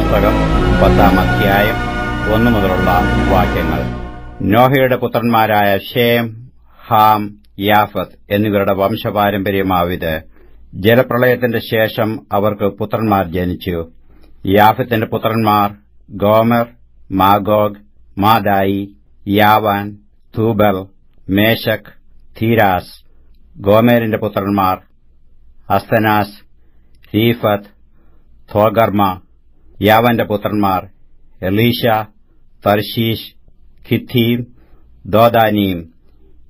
പുസ്തകം 10-ാം അധ്യായം 1 മുതലുള്ള വാക്യങ്ങൾ. നോഹയുടെ പുത്രന്മാരായ ഷേം, ഹാം, യാഫത്ത് എന്നിവരുടെ വംശപാരമ്പര്യമാവിത്. ജലപ്രളയത്തിന്റെ ശേഷം അവർക്ക് പുത്രന്മാർ ജനിച്ചു. യാഫത്തിന്റെ പുത്രന്മാർ ഗോമർ, Magog, Madai, യാവാൻ, Tubal, Meshach, Tiras. ഗോമേരിന്റെ പുത്രന്മാർ അസ്തനാസ്, രീഫത്ത്, തോഗർമ. യാവാന്റെ പുത്രന്മാർ എലീശ, തർശീഷ്, കിത്തീം, ദോദാനീം.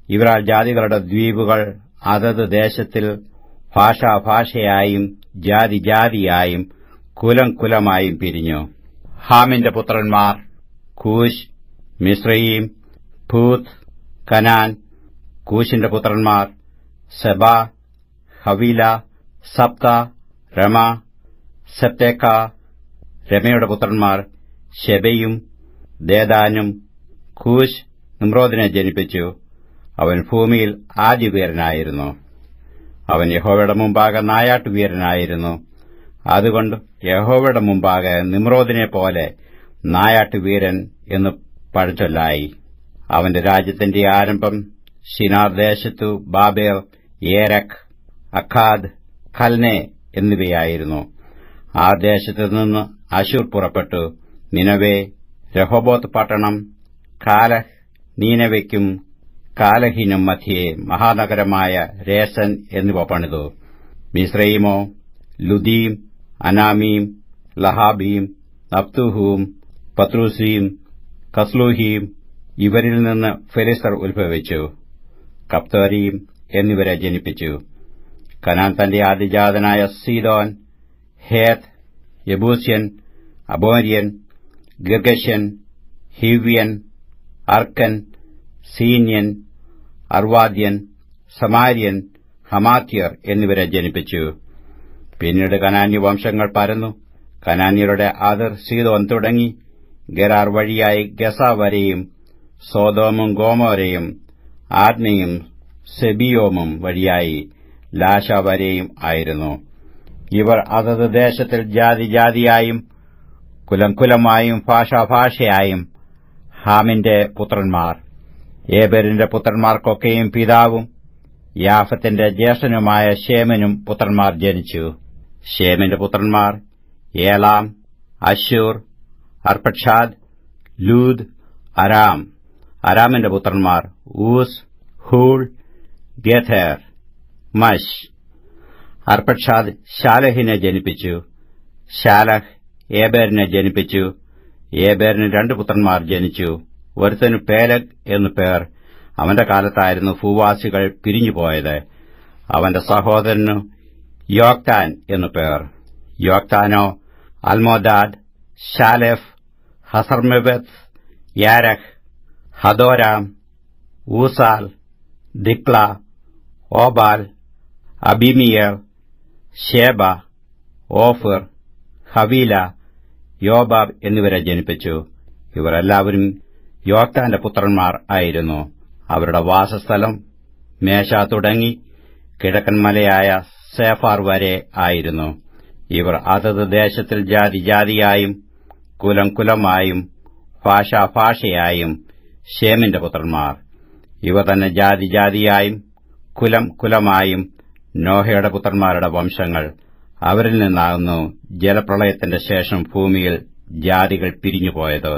ഇവരാൽ ജാതികളുടെ ദ്വീപുകൾ അതത് ദേശത്തിൽ ഭാഷാഭാഷയായും ജാതിജാതിയായും കുലം കുലമായും പിരിഞ്ഞു. ഹാമിന്റെ പുത്രന്മാർ കൂശ്, മിസ്രയീം, പൂത്ത്, കനാൻ. കൂശിന്റെ പുത്രന്മാർ സെബ, ഹവീല, സപ്ത, രമ, സെപ്തേക്ക. രമയുടെ പുത്രന്മാർ ശെബയും ദേദാനും. കൂശ് നിമ്രോദിനെ ജനിപ്പിച്ചു. അവൻ ഭൂമിയിൽ ആദ്യവീരനായിരുന്നു. അവൻ യഹോവയുടെ മുമ്പാകെ നായാട്ടുവീരനായിരുന്നു. അതുകൊണ്ട് യഹോവയുടെ മുമ്പാകെ നിമ്രോദിനെപ്പോലെ നായാട്ടുവീരൻ എന്ന് പഴഞ്ചൊല്ലായി. അവന്റെ രാജ്യത്തിന്റെ ആരംഭം ശിനാർ ദേശത്തു ബാബേൽ, ഏരക്, അഖാദ്, കൽനെ എന്നിവയായിരുന്നു. ആ ദേശത്തുനിന്ന് അശൂർ പുറപ്പെട്ടു നിനവേ, രഹോബോത്ത് പട്ടണം, കാലഹ്, നീനവയ്ക്കും കാലഹിനും മധ്യേ മഹാനഗരമായ രേസൻ എന്നിവ പണിതു. മിസ്രയീമോ ലുദീം, അനാമീം, ലഹാബീം, നഫ്തൂഹും, പത്രൂസീം, കസ്ലൂഹീം. ഇവരിൽ നിന്ന് ഫെലിസ്തർ ഉത്ഭവിച്ചു. കപ്തോരീം എന്നിവരെ ജനിപ്പിച്ചു. കനാൻ തന്റെ ആദിജാതനായ സീദോൻ, ഹേത്ത്, യെബൂസ്യൻ, അബോര്യൻ, ഗിർഗശ്യൻ, ഹിവ്യൻ, അർക്കൻ, സീന്യൻ, അർവാദ്യൻ, സമാര്യൻ, ഹമാത്യർ എന്നിവരെ ജനിപ്പിച്ചു. പിന്നീട് കനാന്യ വംശങ്ങൾ പരന്നു. കനാന്യരുടെ അതിർ സീദോൻ തുടങ്ങി ഗെരാർ വഴിയായി ഗസ വരെയും സോദോമും ഗോമോരയും ആദ്നയും സെബിയോമും വഴിയായി ലാശ വരെയും ആയിരുന്നു. ഇവർ അതത് ദേശത്തിൽ ജാതിജാതിയായും കുലം കുലമായും ഭാഷാഭാഷയായും ഹാമിന്റെ പുത്രന്മാർ. ഏബെരിന്റെ പുത്രന്മാർക്കൊക്കെയും പിതാവും യാഫത്തിന്റെ ജ്യേഷ്ഠനുമായ ഷേമിനും പുത്രന്മാർ ജനിച്ചു. ഷേമിന്റെ പുത്രന്മാർ ഏലാം, അശൂർ, അർപ്പക്ഷാദ്, ലൂദ്, അരാം. അരാമിന്റെ പുത്രന്മാർ ഊസ്, ഹൂൾ, ഗേഥേർ, മഷ്. അർപ്പക്ഷാദ് ശാലഹിനെ ജനിപ്പിച്ചു. ശാലഹ് ഏബേരിനെ ജനിപ്പിച്ചു. ഏബേരിന് 2 പുത്രന്മാർ ജനിച്ചു. ഒരുത്തന് പേലഗ് എന്നു പേർ. അവന്റെ കാലത്തായിരുന്നു ഭൂവാസികൾ പിരിഞ്ഞുപോയത്. അവന്റെ സഹോദരനു യോക്താൻ എന്നു പേർ. യോക്താനോ അൽമോദാദ്, ശാലെഫ്, ഹസർമെബത്ത്, യാരഹ്, ഹദോരാം, ഊസാൽ, ദിക്ല, ഓബാൽ, അബിമിയർ, ഷേബ, ഓഫർ, ഹവീല, യോബാബ് എന്നിവരെ ജനിപ്പിച്ചു. ഇവർ എല്ലാവരും യോക്താന്റെ പുത്രന്മാർ ആയിരുന്നു. അവരുടെ വാസസ്ഥലം മേശ തുടങ്ങി കിഴക്കൻ മലയായ സേഫാർ വരെ ആയിരുന്നു. ഇവർ അതത് ദേശത്തിൽ ജാതിജാതിയായും കുലം കുലമായും ഭാഷാഭാഷയായും ഷേമിന്റെ പുത്രന്മാർ. ഇവ തന്നെ ജാതിജാതിയായും കുലം കുലമായും നോഹയുടെ പുത്രന്മാരുടെ വംശങ്ങൾ. അവരിൽ നിന്നാകുന്നു ജലപ്രളയത്തിന്റെ ശേഷം ഭൂമിയിൽ ജാതികൾ പിരിഞ്ഞുപോയത്.